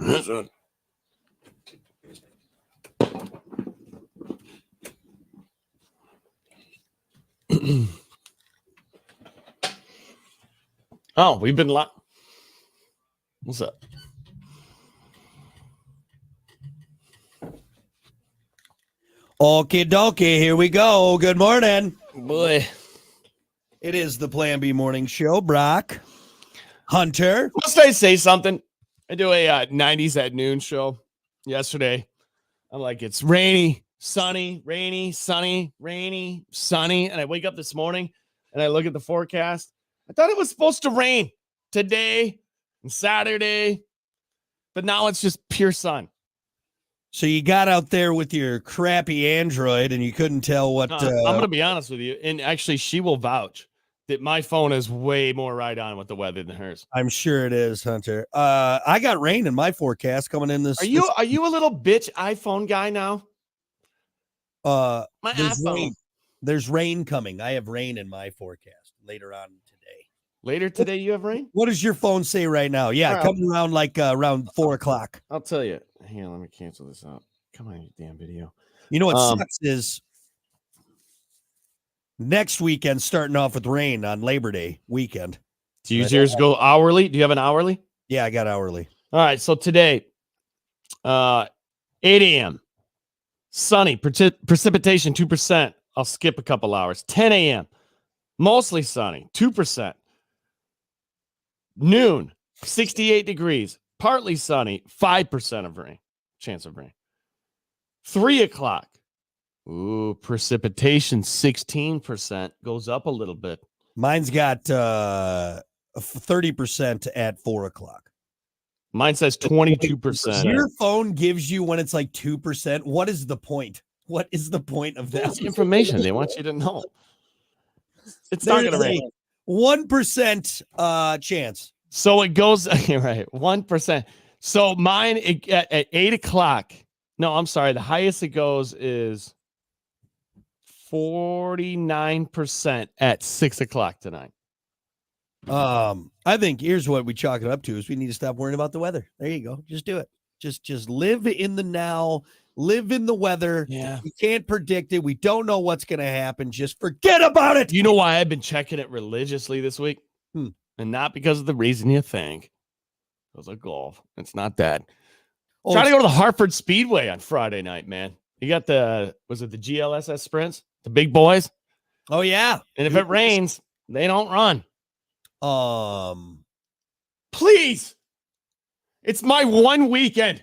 Oh, we've been What's up? Okie dokie, here we go. Good morning. Boy. It is the Plan B Morning Show. Brock, Hunter. Must I say something? I do a 90s at noon show yesterday. I'm like, it's rainy, sunny, rainy, sunny, rainy, sunny. And I wake up this morning and I look at the forecast. I thought it was supposed to rain today and Saturday, but now it's just pure sun. So you got out there with your crappy Android and you couldn't tell what... I'm going to be honest with you. And actually, she will vouch that my phone is way more right on with the weather than hers. I'm sure it is, Hunter. I got rain in my forecast coming in this... Are you a little bitch iPhone guy now? My iPhone. Rain. There's rain coming. I have rain in my forecast later on today. Later today, you have rain? What does your phone say right now? Yeah, right, coming around like around 4 o'clock. I'll tell you. Hang on, let me cancel this out. Come on, you damn video. You know what sucks is next weekend starting off with rain on Labor Day weekend. Do yours go hourly? Do you have an hourly? Yeah, I got hourly. All right, so today, 8 a.m., sunny, precipitation 2%. I'll skip a couple hours. 10 a.m., mostly sunny, 2%. Noon, 68 degrees, partly sunny, 5% of rain, chance of rain. 3 o'clock, precipitation 16%, goes up a little bit. Mine's got 30% at 4 o'clock. Mine says 22%. Your phone gives you when it's like 2%. What is the point? What is the point of that? That's information they want you to know. It's not going to rain. 1% chance. So it goes right, 1%. So mine at 8 o'clock. No, I'm sorry. The highest it goes is 49% at 6 o'clock tonight. I think here's what we chalk it up to is we need to stop worrying about the weather. There you go. Just do it. Just live in the now. Live in the weather. Yeah. We can't predict it. We don't know what's going to happen. Just forget about it. You know why I've been checking it religiously this week? And not because of the reason you think. Because of golf. It's not that. Try to go to the Hartford Speedway on Friday night, man. You got was it the GLSS sprints? The big boys? Oh, yeah. And if it rains, they don't run. Please. It's my one weekend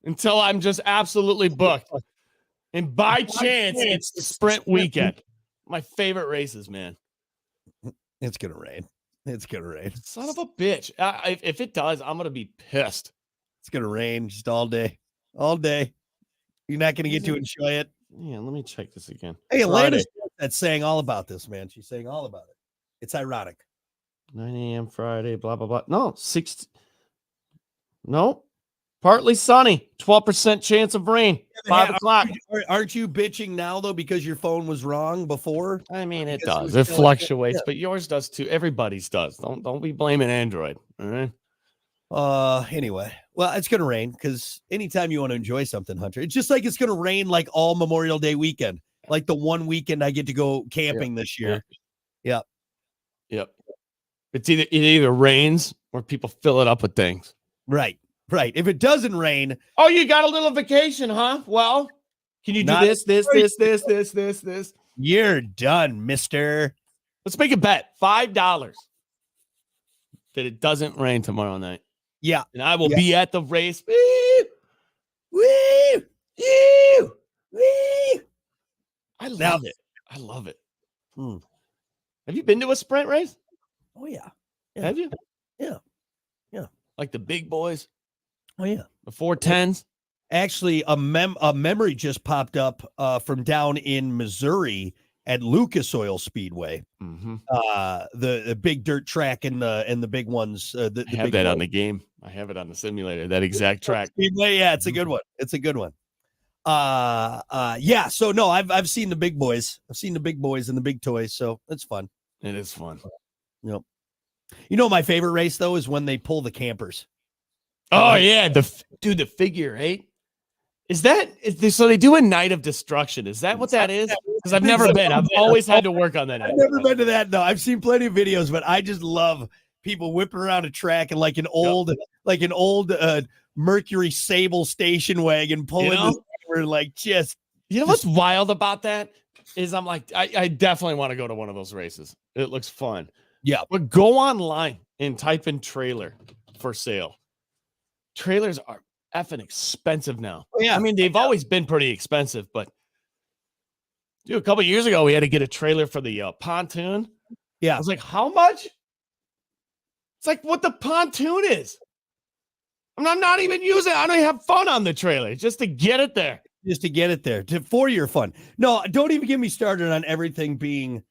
until I'm just absolutely booked. And by chance, it's the sprint weekend. My favorite races, man. It's going to rain. It's going to rain. Son of a bitch. If it does, I'm going to be pissed. It's going to rain just all day. All day. You're not going to get to enjoy it. Yeah, let me check this again. Hey, Elena's that's saying all about this, man. She's saying all about it. It's ironic. 9 a.m. Friday, blah, blah, blah. No, 6. No. Partly sunny. 12% chance of rain. 5 o'clock. Aren't you bitching now, though, because your phone was wrong before? I mean, it does. It fluctuates, but yours does too. Everybody's does. Don't be blaming Android. All right. Anyway, well, it's going to rain because anytime you want to enjoy something, Hunter, it's just like it's going to rain like all Memorial Day weekend, like the one weekend I get to go camping this year. Yep. It either rains or people fill it up with things. Right. If it doesn't rain. Oh, you got a little vacation, huh? Well, can you do this? You're done, mister. Let's make a bet. $5 that it doesn't rain tomorrow night. Yeah. And I will be at the race. Woo! I love it. Have you been to a sprint race? Oh, yeah. Have you? Yeah. Like the big boys? Oh, yeah. The 410s? Actually, a memory just popped up from down in Missouri at Lucas Oil Speedway. Mm-hmm. The big dirt track and the big ones. I have that on the game. I have it on the simulator. That exact track. Speedway, yeah, it's a good one. Yeah. So no, I've seen the big boys. I've seen the big boys and the big toys. So it's fun. It is fun. Yep. You know, my favorite race though is when they pull the campers. Oh yeah, the figure eight. So they do a night of destruction? Is that what that is? Because I've never been. I've always had to work on that night. I've never been to that. No, I've seen plenty of videos, but I just love people whipping around a track and like an old Mercury Sable station wagon pulling this over, like just. You know what's wild about that is I'm like, I definitely want to go to one of those races. It looks fun. Yeah. But go online and type in trailer for sale. Trailers are effing expensive now. Oh, yeah. I mean, they've always been pretty expensive, but dude, a couple years ago, we had to get a trailer for the pontoon. Yeah. I was like, how much? It's like what the pontoon is. I'm not even using it. I don't even have fun on the trailer just to get it there. Just to get it there for your fun. No, don't even get me started on everything being.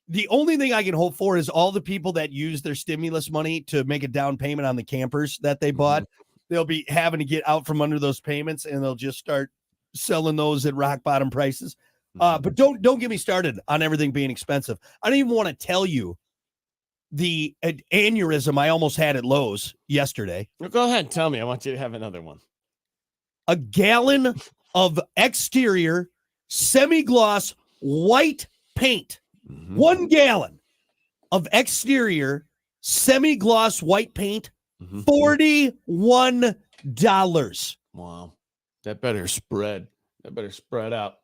The only thing I can hope for is all the people that use their stimulus money to make a down payment on the campers that they bought. They'll be having to get out from under those payments, and they'll just start selling those at rock bottom prices. But don't get me started on everything being expensive. I don't even want to tell you the aneurysm I almost had at Lowe's yesterday. Well, go ahead, tell me. I want you to have another one. A gallon of exterior semi-gloss white paint. 1 gallon of exterior semi-gloss white paint, $41. Wow. That better spread out.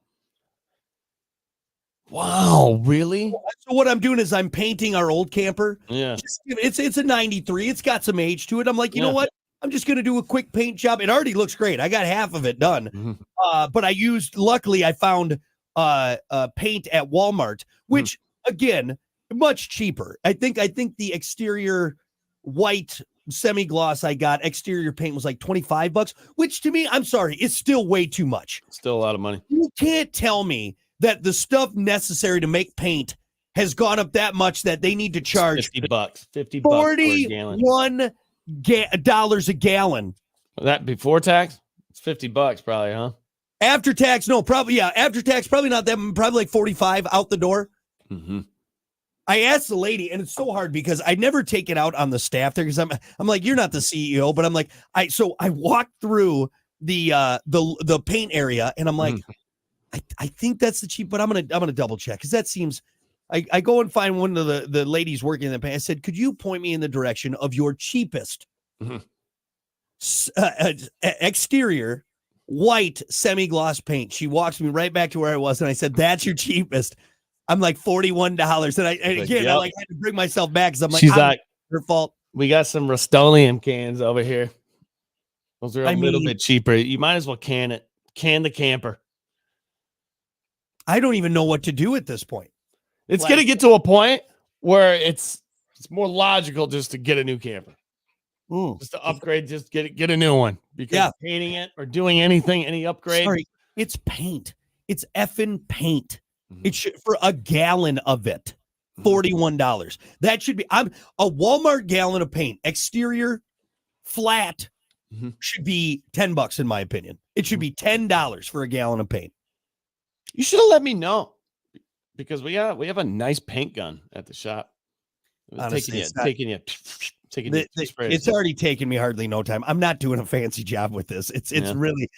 Wow, really? So what I'm doing is I'm painting our old camper. Yeah. It's a 93. It's got some age to it. I'm like, you know what? I'm just going to do a quick paint job. It already looks great. I got half of it done. But luckily I found paint at Walmart, which again, much cheaper. I think the exterior white semi-gloss I got, exterior paint was like $25, which to me, I'm sorry, it's still way too much. Still a lot of money. You can't tell me that the stuff necessary to make paint has gone up that much that they need to charge $50. $50 $41 a gallon. That before tax? It's $50 probably, huh? After tax, no, probably, yeah. After tax, probably not that, probably like 45 out the door. I asked the lady, and it's so hard because I never take it out on the staff there because I'm like, you're not the CEO, but I'm like, I walked through the paint area, and I'm like, I think that's the cheap, but I'm gonna double check because that seems. I go and find one of the ladies working in the paint. I said, could you point me in the direction of your cheapest exterior white semi-gloss paint? She walks me right back to where I was, and I said, that's your cheapest. I'm like $41. And I had to bring myself back because I'm like, she's like, her fault. We got some Rust-Oleum cans over here. Those are a little bit cheaper. You might as well can the camper. I don't even know what to do at this point. It's going to get to a point where it's more logical just to get a new camper. Just to upgrade, just get a new one. Because painting it or doing anything, any upgrade. Sorry, it's paint. It's effing paint. It should, for a gallon of it, $41. That should be. I'm a Walmart gallon of paint, exterior, flat, should be $10 in my opinion. It should be $10 for a gallon of paint. You should have let me know because we have a nice paint gun at the shop. Honestly, it's already taken me hardly no time. I'm not doing a fancy job with this. It's really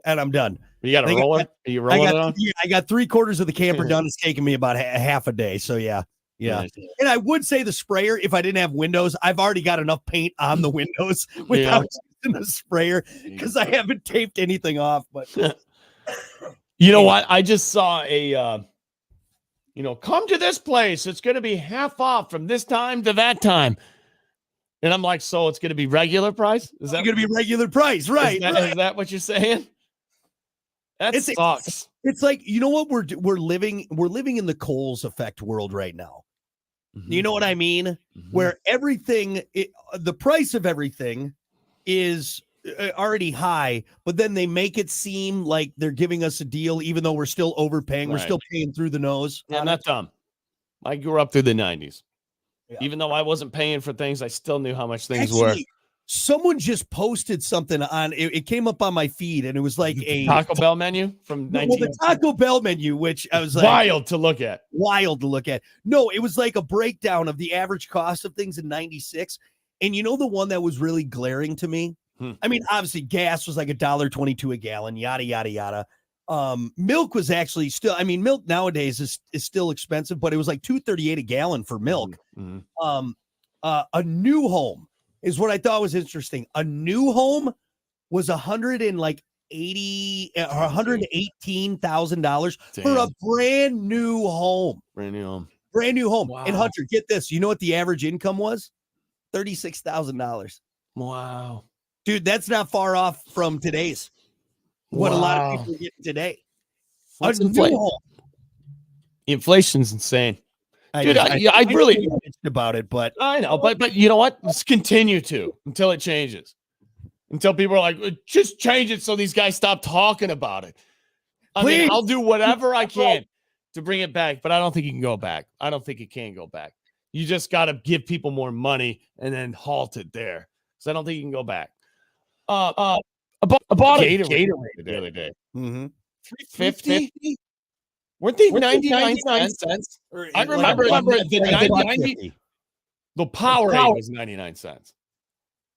and I'm done. You got to roll it? Are you rolling it on? Yeah, I got 3/4 of the camper done. It's taking me about half a day. So yeah. Nice. And I would say the sprayer, if I didn't have windows, I've already got enough paint on the windows without using the sprayer because I haven't taped anything off. But you know what? I just saw a come to this place. It's going to be half off from this time to that time. And I'm like, so it's going to be regular price? Is that going to be regular price? Right. Is that what you're saying? That sucks. It's like, you know what? We're living in the Coles effect world right now. You know what I mean? Where everything, the price of everything is already high, but then they make it seem like they're giving us a deal, even though we're still overpaying. Right. We're still paying through the nose. Yeah, not dumb. I grew up through the 90s. Yeah. Even though I wasn't paying for things, I still knew how much things were. Someone just posted something on it came up on my feed, and it was like a Taco Bell menu from 19. The Taco Bell menu, which I was like wild to look at. No, it was like a breakdown of the average cost of things in 96. And you know the one that was really glaring to me? I mean, obviously gas was like $1.22 a gallon, yada, yada, yada. Milk was actually still, I mean, milk nowadays is still expensive, but it was like $2.38 a gallon for milk. A new home is what I thought was interesting. A new home was $118,000 for a brand new home. Brand new home. Wow. And Hunter, get this. You know what the average income was? $36,000. Wow. Dude, that's not far off from today's. What a lot of people are getting today. What's a new home. Inflation's insane. Dude, I really bitched about it, but I know, but you know what? Let's continue to until it changes. Until people are like, just change it so these guys stop talking about it. I mean, I'll do whatever I can to bring it back, but I don't think you can go back. I don't think it can go back. You just got to give people more money and then halt it there. So I don't think you can go back. I bought a Gatorade the other day. $3.50. Weren't they 99 cents? I remember the Powerade was 99 cents.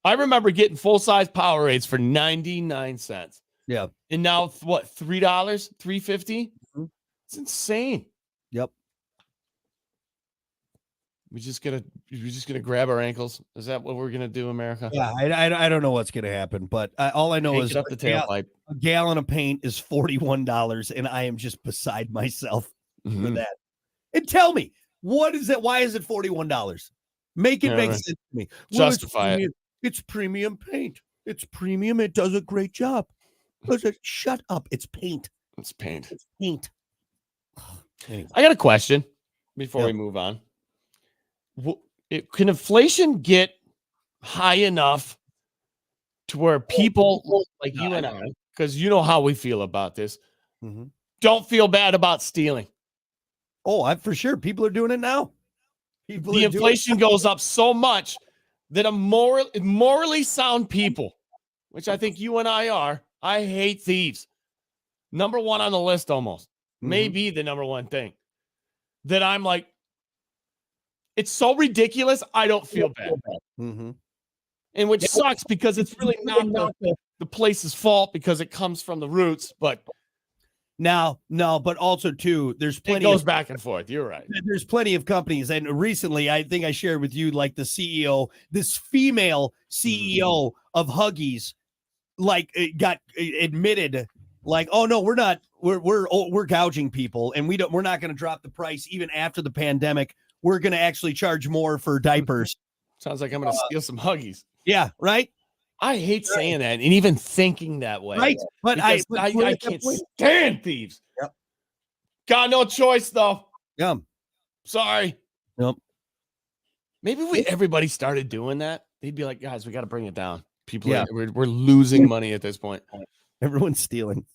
I remember getting full-size Powerades for 99 cents. Yeah. And now what, $3, $3.50? It's insane. Yep. We're just gonna grab our ankles. Is that what we're gonna do, America? Yeah, I don't know what's gonna happen, but all I know is up the tailpipe. A gallon of paint is $41, and I am just beside myself for that. And tell me, what is it? Why is it $41? Make it make sense to me. Justify it. It's premium paint. It's premium. It does a great job. Shut up. It's paint. It's paint. It's paint. Anyway. I got a question before we move on. Can inflation get high enough to where people like you and I, because you know how we feel about this, don't feel bad about stealing? Oh, for sure. People are doing it now. The inflation goes up so much that a morally sound people, which I think you and I are, I hate thieves. Number one on the list almost. Maybe the number one thing that I'm like, it's so ridiculous, I don't feel bad. And which sucks because it's really not the place's fault because it comes from the roots. But no, but also too, there's plenty. It goes back and forth. You're right. There's plenty of companies, and recently, I think I shared with you, like the CEO, this female CEO of Huggies, like got admitted, like, oh no, we're gouging people, and we're not going to drop the price even after the pandemic. We're going to actually charge more for diapers. Sounds like I'm going to steal some Huggies. Yeah, right. I hate saying that and even thinking that way. Right, but I can't stand thieves. Yep. Got no choice though. Yeah. Sorry. Yep. Maybe everybody started doing that. They'd be like, guys, we got to bring it down. People, we're losing money at this point. Everyone's stealing.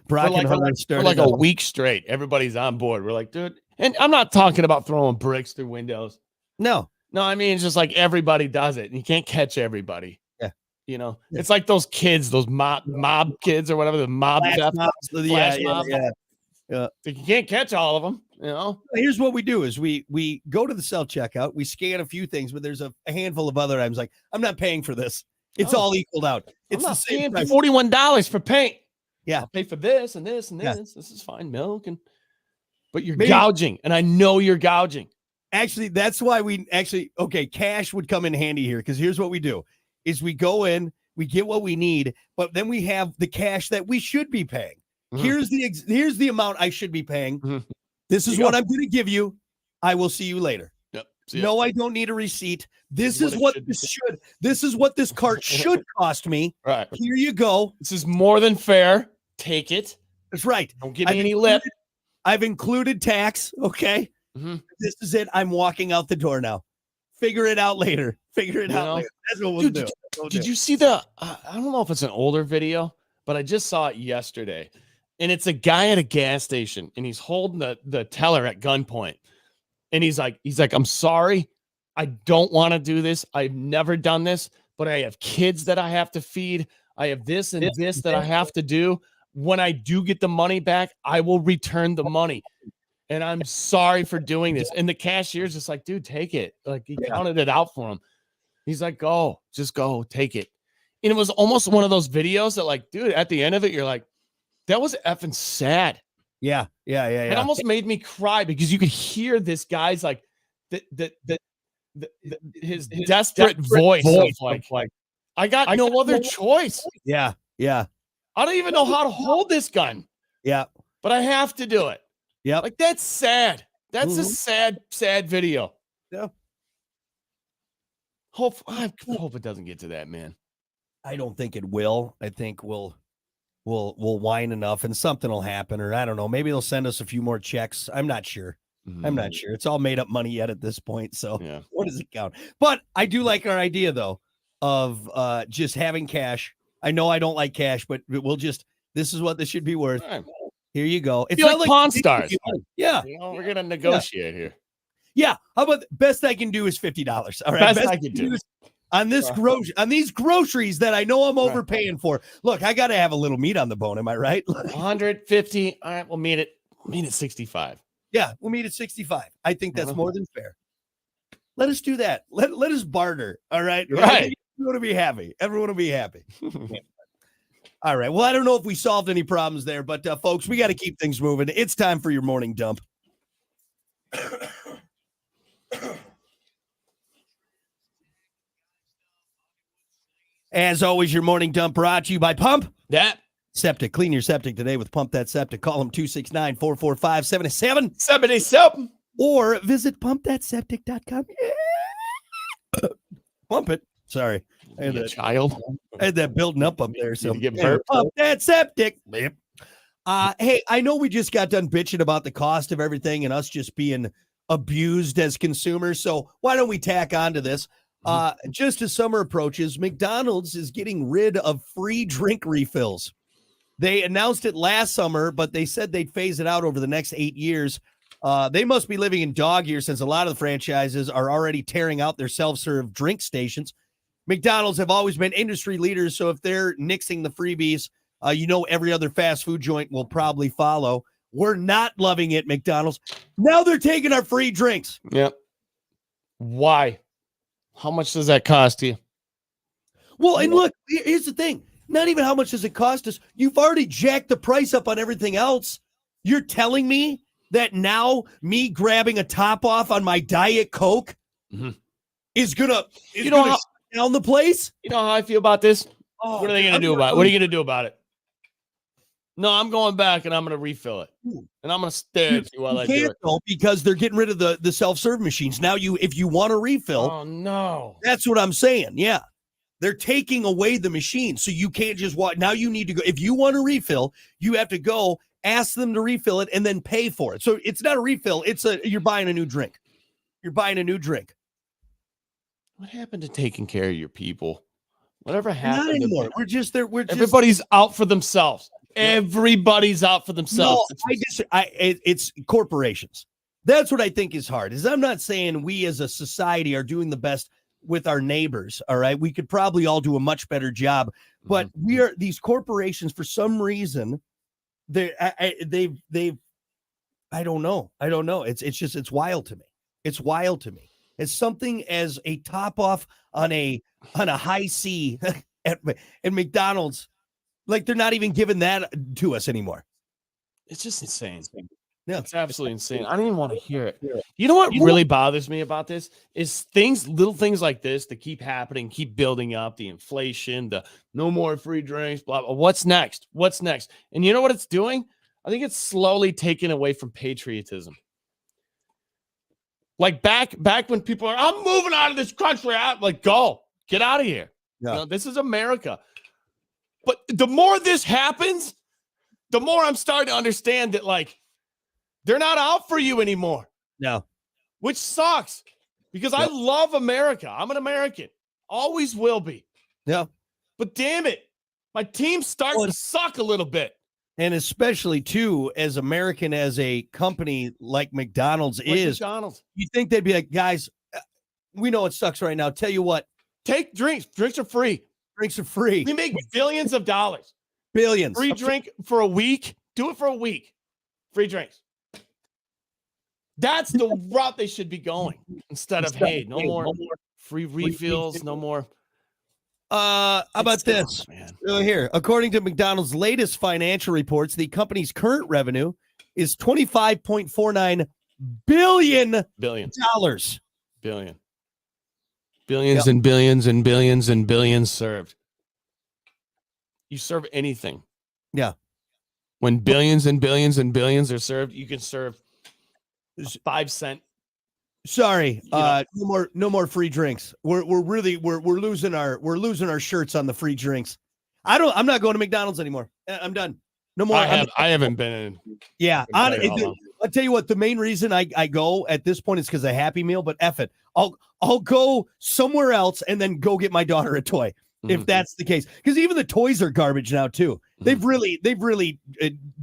For like a week straight, everybody's on board. We're like, dude, and I'm not talking about throwing bricks through windows. No, I mean, it's just like everybody does it, and you can't catch everybody. Yeah, you know, it's like those kids, those mob kids or whatever, the mob theft. Yeah. You can't catch all of them. You know. Here's what we do: is we go to the self checkout, we scan a few things, but there's a handful of other items. Like, I'm not paying for this. It's all equaled out. It's the same price. $41 for paint. Yeah, I'll pay for this and this and this. Yeah. This is fine, milk but you're gouging, and I know you're gouging. Actually, that's why cash would come in handy here, because here's what we do: is we go in, we get what we need, but then we have the cash that we should be paying. Here's the amount I should be paying. This is what I'm going to give you. I will see you later. Yep. No, I don't need a receipt. This is what this cart should cost me. Right. Here you go. This is more than fair. Take it. That's right. Don't give me any lip. I've included tax. Okay. This is it. I'm walking out the door now. Figure it out later. Later. That's what we'll do. Did you see I don't know if it's an older video, but I just saw it yesterday. And it's a guy at a gas station, and he's holding the teller at gunpoint. And he's like, I'm sorry. I don't want to do this. I've never done this, but I have kids that I have to feed. I have this and this that I have to do. When I do get the money back, I will return the money. And I'm sorry for doing this. And the cashier's just like, dude, take it. Like, he counted it out for him. He's like, go, just go, take it. And it was almost one of those videos that, like, dude, at the end of it, you're like, that was effing sad. Yeah. It almost made me cry because you could hear this guy's like his desperate voice of like, I got no other choice. Yeah. I don't even know how to hold this gun. Yeah. But I have to do it. Yeah. Like, that's sad. That's a sad video. Yeah. I hope it doesn't get to that, man. I don't think it will. I think we'll whine enough and something will happen, or I don't know. Maybe they'll send us a few more checks. I'm not sure. I'm not sure. It's all made up money yet at this point. So what does it count? But I do like our idea though of just having cash. I know I don't like cash, but this is what this should be worth. Right. Here you go. It's like Pawn Stars. Yeah. We're gonna negotiate here. Yeah. How about best I can do is $50? All right. Best I can do on this on these groceries that I know I'm overpaying for. Look, I got to have a little meat on the bone. Am I right? 150. All right, we'll meet it. 65. Yeah, we'll meet at 65. I think that's more than fair. Let us do that. Let us barter. All right. Right. Everyone will be happy. Everyone will be happy. All right. Well, I don't know if we solved any problems there, but folks, we got to keep things moving. It's time for your morning dump. As always, your morning dump brought to you by Pump That Septic. Clean your septic today with Pump That Septic. Call them 269-445-7777. 77. Or visit pumpthatseptic.com. Yeah. Pump it. Sorry. I had, child. I had that building up there. So get burped. Pump that septic. Yep. Hey, I know we just got done bitching about the cost of everything and us just being abused as consumers. So why don't we tack on to this? Just as summer approaches, McDonald's is getting rid of free drink refills. They announced it last summer, but they said they'd phase it out over the next 8 years. They must be living in dog years since a lot of the franchises are already tearing out their self-serve drink stations. McDonald's have always been industry leaders, so if they're nixing the freebies, every other fast food joint will probably follow. We're not loving it, McDonald's. Now they're taking our free drinks. Yep. Why? How much does that cost you? Well, and look, here's the thing. Not even how much does it cost us. You've already jacked the price up on everything else. You're telling me that now me grabbing a top off on my Diet Coke is gonna shut down the place? You know how I feel about this? Oh, what are they gonna do about it? What are you gonna do about it? No, I'm going back and I'm gonna refill it. And I'm gonna stare at you while I do it. Because they're getting rid of the self-serve machines. Now if you want to refill, oh no. That's what I'm saying. Yeah. They're taking away the machine. So you can't just walk. Now you need to go. If you want to refill, you have to go ask them to refill it and then pay for it. So it's not a refill. You're buying a new drink. You're buying a new drink. What happened to taking care of your people? Whatever happened? Not anymore. Everybody's out for themselves. Everybody's out for themselves. No, it's corporations. That's what I think is hard. I'm not saying we as a society are doing the best with our neighbors. All right. We could probably all do a much better job, but these corporations, for some reason, I don't know. It's wild to me. It's wild to me. It's something as a top off on a high C at McDonald's. Like they're not even giving that to us anymore. It's just insane. Yeah, it's absolutely insane. I don't even want to hear it. You know what really bothers me about this is little things like this that keep happening, keep building up, the inflation, the no more free drinks, blah, blah. What's next? What's next? And you know what it's doing? I think it's slowly taking away from patriotism. Like back when people are, I'm moving out of this country. Go, get out of here. Yeah. This is America. But the more this happens, the more I'm starting to understand that, they're not out for you anymore. No. Which sucks because I love America. I'm an American. Always will be. Yeah. But damn it, my team's starting to suck a little bit. And especially, too, as American as a company like McDonald's is, you think they'd be like, guys, we know it sucks right now. Tell you what. Take drinks. Drinks are free. Drinks are free. We make billions of dollars. Billions. Free drink for a week. Do it for a week. Free drinks. That's the route they should be going instead of, hey, no more Free refills, no more. How about this? Man. Here, according to McDonald's latest financial reports, the company's current revenue is $25.49 billion. Billion. Yep. Billions and billions and billions and billions served. You serve anything. Yeah. When billions and billions and billions are served, you can serve a 5 cent. Sorry, no more free drinks. We're losing our shirts on the free drinks. I'm not going to McDonald's anymore. I'm done. No more. I haven't been in. Yeah, I'll tell you what. The main reason I go at this point is because of Happy Meal. But F it, I'll go somewhere else and then go get my daughter a toy if that's the case. Because even the toys are garbage now too. They've really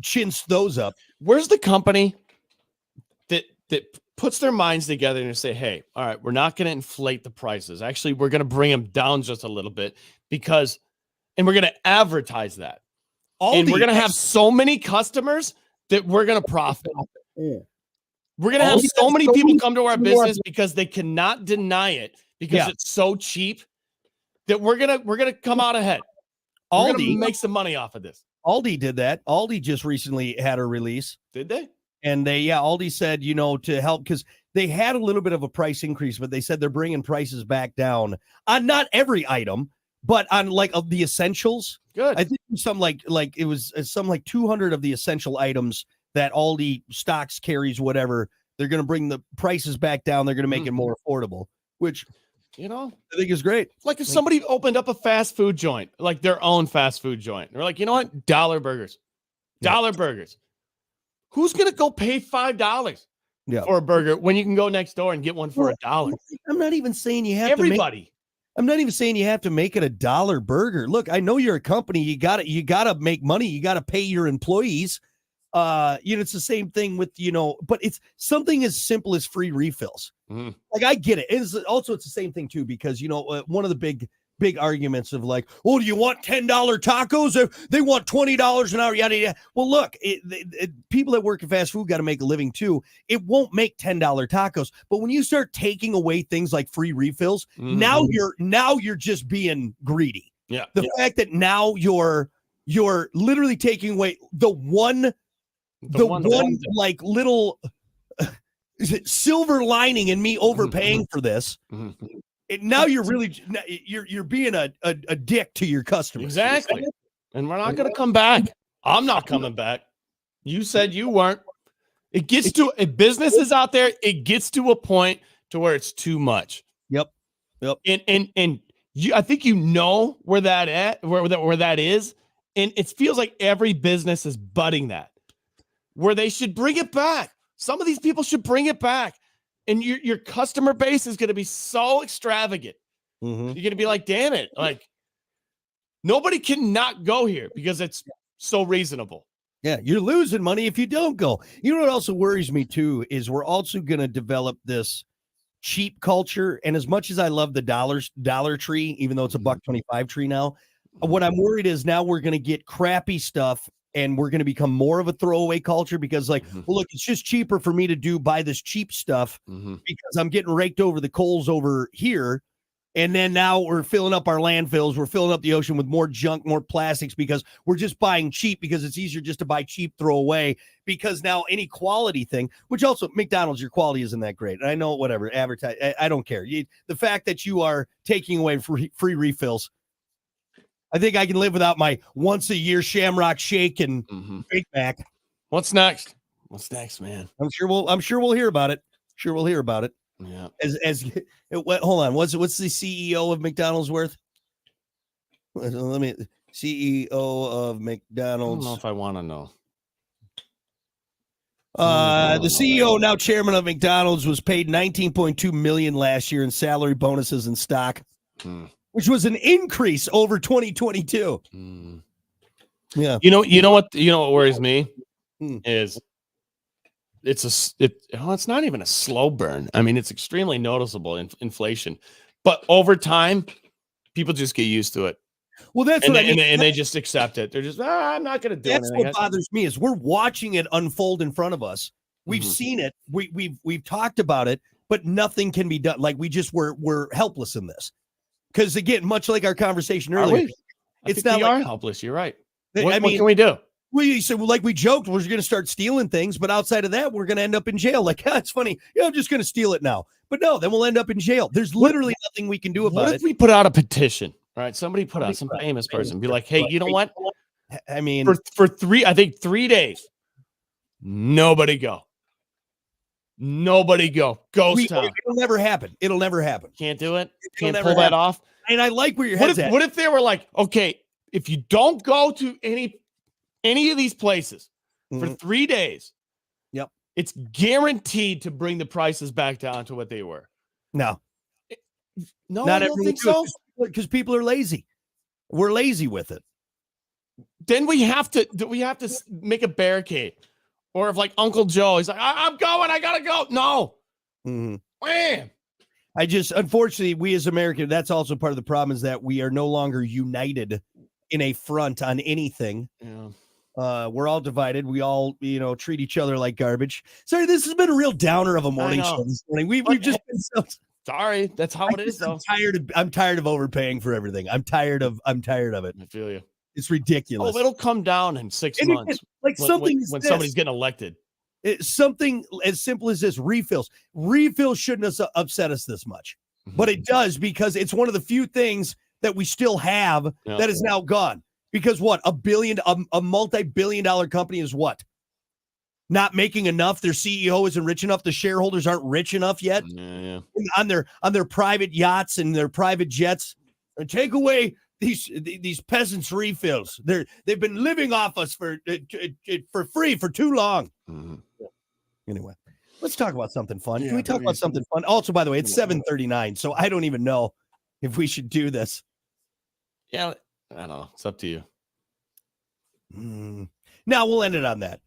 chinsed those up. Where's the company that puts their minds together and say, hey, all right, we're not going to inflate the prices. Actually, we're going to bring them down just a little bit and we're going to advertise that. And we're going to have so many customers that we're going to profit. We're going to have so many people come to our business because they cannot deny it because it's so cheap that we're going to come out ahead. Aldi make some money off of this. Aldi did that. Aldi just recently had a release. Did they? And Aldi said, to help, because they had a little bit of a price increase, but they said they're bringing prices back down on not every item, but on like of the essentials. Good. I think some like it was some like 200 of the essential items that Aldi stocks, carries, whatever. They're going to bring the prices back down. They're going to make it more affordable, which, I think is great. Like if somebody opened up a fast food joint, like their own fast food joint, they're like, you know what? Dollar burgers. Who's going to go pay $5 for a burger when you can go next door and get one for $1? I'm not even saying you have Everybody. I'm not even saying you have to make it $1 burger. Look, I know you're a company. You got to make money. You got to pay your employees. It's the same thing with, but it's something as simple as free refills. Like I get it. It's the same thing too, because, one of the big arguments of like, oh, do you want $10 tacos? They want $20 an hour. Yada, yada. Well, look, people that work in fast food got to make a living too. It won't make $10 tacos. But when you start taking away things like free refills, now you're just being greedy. Yeah. The fact that now you're literally taking away the one like little silver lining in me overpaying for this. Now you're really you're being a dick to your customers. Exactly. And we're not going to come back. I'm not coming back. You said you weren't. It gets to businesses out there. It gets to a point to where it's too much. Yep. And I think where that is. And it feels like every business is butting that, where they should bring it back. Some of these people should bring it back. And your customer base is going to be so extravagant. You're going to be like, damn it. Like, nobody can not go here because it's so reasonable. Yeah, you're losing money if you don't go. You know what also worries me, too, is we're also going to develop this cheap culture. And as much as I love the Dollar Tree, even though it's a $1.25 tree now, what I'm worried is now we're going to get crappy stuff. And we're going to become more of a throwaway culture because well, look, it's just cheaper for me to buy this cheap stuff because I'm getting raked over the coals over here. And then now we're filling up our landfills. We're filling up the ocean with more junk, more plastics because we're just buying cheap because it's easier just to buy cheap, throw away. Because now any quality thing, which also McDonald's, your quality isn't that great. And I know whatever, advertise. I don't care. The fact that you are taking away free refills, I think I can live without my once a year Shamrock Shake and Big Mac. What's next? What's next, man? I'm sure we'll hear about it. Sure, we'll hear about it. Yeah. Hold on. What's the CEO of McDonald's worth? CEO of McDonald's. I don't know if I want to know. The CEO, now chairman of McDonald's, was paid $19.2 million last year in salary, bonuses, and stock. Which was an increase over 2022. Yeah. You know what worries me is it's not even a slow burn. I mean, it's extremely noticeable in inflation, but over time, people just get used to it. Well, that's what I mean. And they just accept it. They're just, I'm not going to do anything. That's what bothers me is we're watching it unfold in front of us. We've seen it. We've talked about it. but nothing can be done. Like we're helpless in this. Because again, much like our conversation Are earlier, we? it's not we like are helpless. You're right. I What mean, can we do? like we joked, we're going to start stealing things, but outside of that, we're going to end up in jail. Like, it's funny. Yeah, I'm just going to steal it now. But no, then we'll end up in jail. There's literally nothing we can do about What it. if we put out a petition? All right, somebody put out some famous person. Be like, hey, you know what? I mean, For 3 days, nobody go. Nobody go. Ghost town. it'll never happen. It'll never happen. Can't do it. It'll Can't never pull that happen. off. And I like where your head's at. What if they were like, okay, if you don't go to any of these places for 3 days, yep, it's guaranteed to bring the prices back down to what they were. No, not I don't everyone think so. Because people are lazy. We're lazy with it. Then we have to make a barricade, or if like Uncle Joe, he's like, I'm going, I gotta go. No, man. Unfortunately, we as Americans, that's also part of the problem, is that we are no longer united in a front on anything. Yeah. We're all divided. We all, treat each other like garbage. Sorry, this has been a real downer of a morning show this morning. We've just been so sorry. That's how it is, though. I'm tired of overpaying for everything. I'm tired of it. I feel you. It's ridiculous. Oh, it'll come down in 6 months. Like when somebody's getting elected. It's something as simple as this: refills. Refills shouldn't have upset us this much, but it does, because it's one of the few things that we still have that is now gone. Because what? A multi-billion-dollar company is what? Not making enough. Their CEO isn't rich enough. The shareholders aren't rich enough yet. Yeah. On their private yachts and their private jets. And take away these peasants' refills. They've been living off us for free for too long. Anyway, let's talk about something fun. Can we talk about something fun? Also, by the way, it's 7:39, so I don't even know if we should do this. Yeah, I don't know. It's up to you. Now we'll end it on that.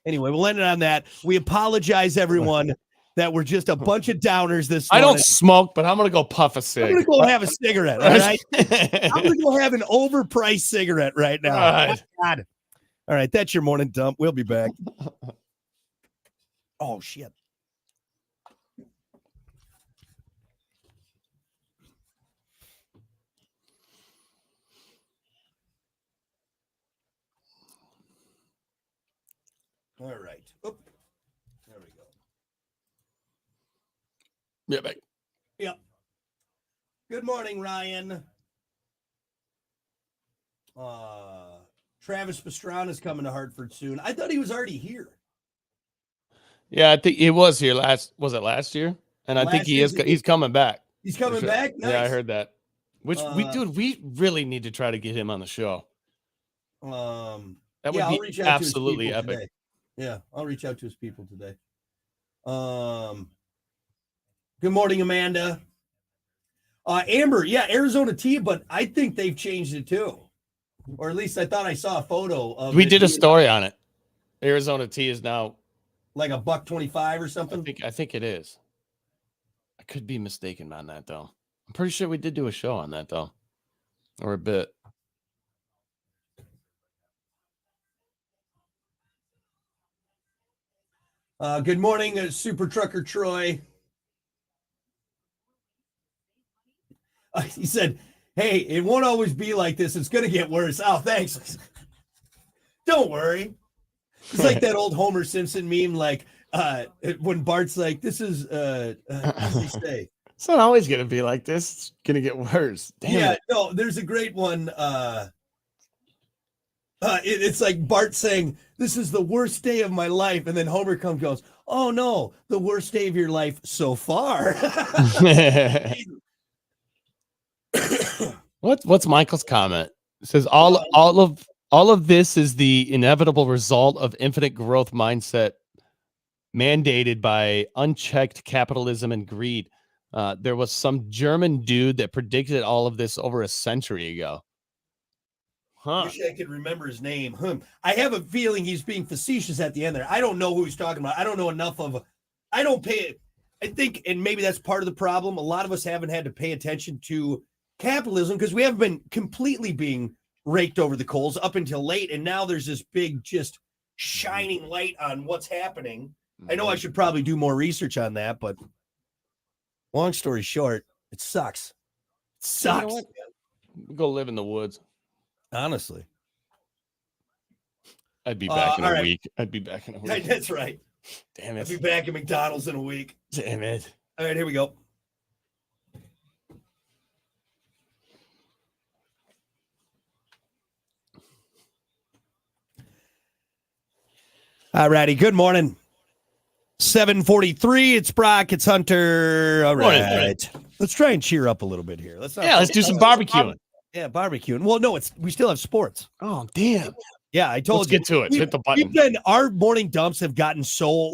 Anyway, we'll end it on that. We apologize, everyone, that we're just a bunch of downers this morning. I don't smoke, but I'm going to go puff a cig. I'm going to go have a cigarette, all right? I'm going to go have an overpriced cigarette right now. All right. God. All right, that's your morning dump. We'll be back. Oh, shit. All right. Oop. There we go. Yeah, back. Yep. Good morning, Ryan. Travis Pastrana is coming to Hartford soon. I thought he was already here. Yeah, I think he was here was it last year? And I think he's coming back. He's coming back? Nice. Yeah, I heard that. We really need to try to get him on the show. That would be absolutely epic. Today. Yeah, I'll reach out to his people today. Good morning, Amanda. Amber, yeah, Arizona tea, but I think they've changed it too. Or at least I thought I saw a photo of We did a story on it. Arizona tea is now like $1.25 or something. I think it is. I could be mistaken on that though. I'm pretty sure we did do a show on that though. Or a bit. Good morning, Super Trucker Troy. He said, hey, it won't always be like this. It's going to get worse. Oh, thanks. Don't worry. It's like that old Homer Simpson meme, like when Bart's like, this is, how do they say? It's not always going to be like this. It's going to get worse. Damn it. No, there's a great one. It's like Bart saying, this is the worst day of my life. And then Homer goes, oh, no, the worst day of your life so far. What's Michael's comment? It says all of this is the inevitable result of infinite growth mindset mandated by unchecked capitalism and greed. There was some German dude that predicted all of this over a century ago. Huh. Wish I could remember his name. I have a feeling he's being facetious at the end there. I don't know who he's talking about. I don't know enough of. I don't pay it. I think, and maybe that's part of the problem. A lot of us haven't had to pay attention to capitalism because we haven't been completely being raked over the coals up until late. And now there's this big, just shining light on what's happening. I know I should probably do more research on that, but Long story short, it sucks. It You know sucks. what? Go live in the woods. Honestly. I'd be back in all a right. week. I'd be back in a week. That's right. Damn I'll be it. back at McDonald's in a week. Damn it. All right, here we go. All righty. Good morning. 7:43. It's Brock. It's Hunter. All Morning. right. Let's try and cheer up a little bit here. Let's do some barbecuing. Yeah, barbecuing. Well, no, we still have sports. Oh, damn. Yeah, I told Let's you. get to it. Hit the button. Our morning dumps have gotten so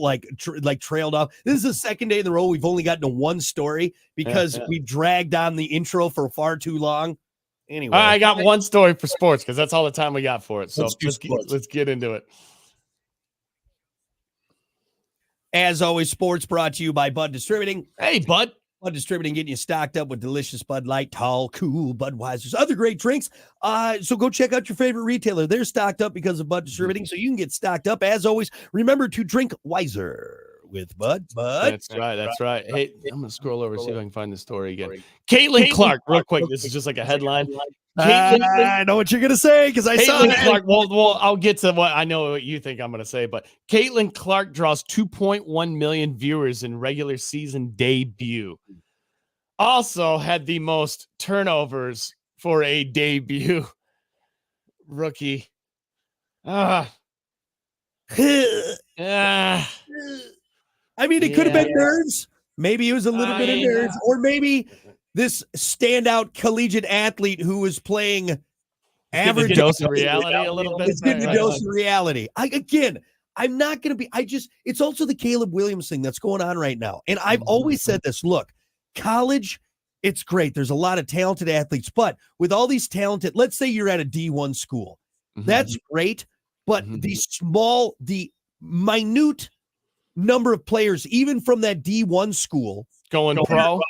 trailed off. This is the second day in the row we've only gotten to one story because we dragged on the intro for far too long. Anyway, I got one story for sports because that's all the time we got for it. So let's get into it. As always, sports brought to you by Bud Distributing. Hey, Bud. Bud Distributing getting you stocked up with delicious Bud Light, tall, cool Budweiser's, other great drinks. So go check out your favorite retailer. They're stocked up because of Bud Distributing, so you can get stocked up. As always, remember to drink wiser with Bud. That's right. That's right. Hey, I'm going to scroll over and see if I can find the story again. Caitlin Clark, real quick. This is just like a headline. I know what you're going to say because I saw Caitlin it. Clark. Well, I'll get to what I know what you think I'm going to say, but Caitlin Clark draws 2.1 million viewers in regular season debut. Also had the most turnovers for a debut rookie. I mean, it could have been nerves. Maybe it was a little bit of nerves, or maybe this standout collegiate athlete who was playing average dose of reality a little bit. It's getting the dose of reality. I'm not going to be. It's also the Caleb Williams thing that's going on right now, and I've always said this. Look, college, it's great. There's a lot of talented athletes, but with all these talented, let's say you're at a D1 school, that's great. But the minute number of players, even from that D1 school, going pro.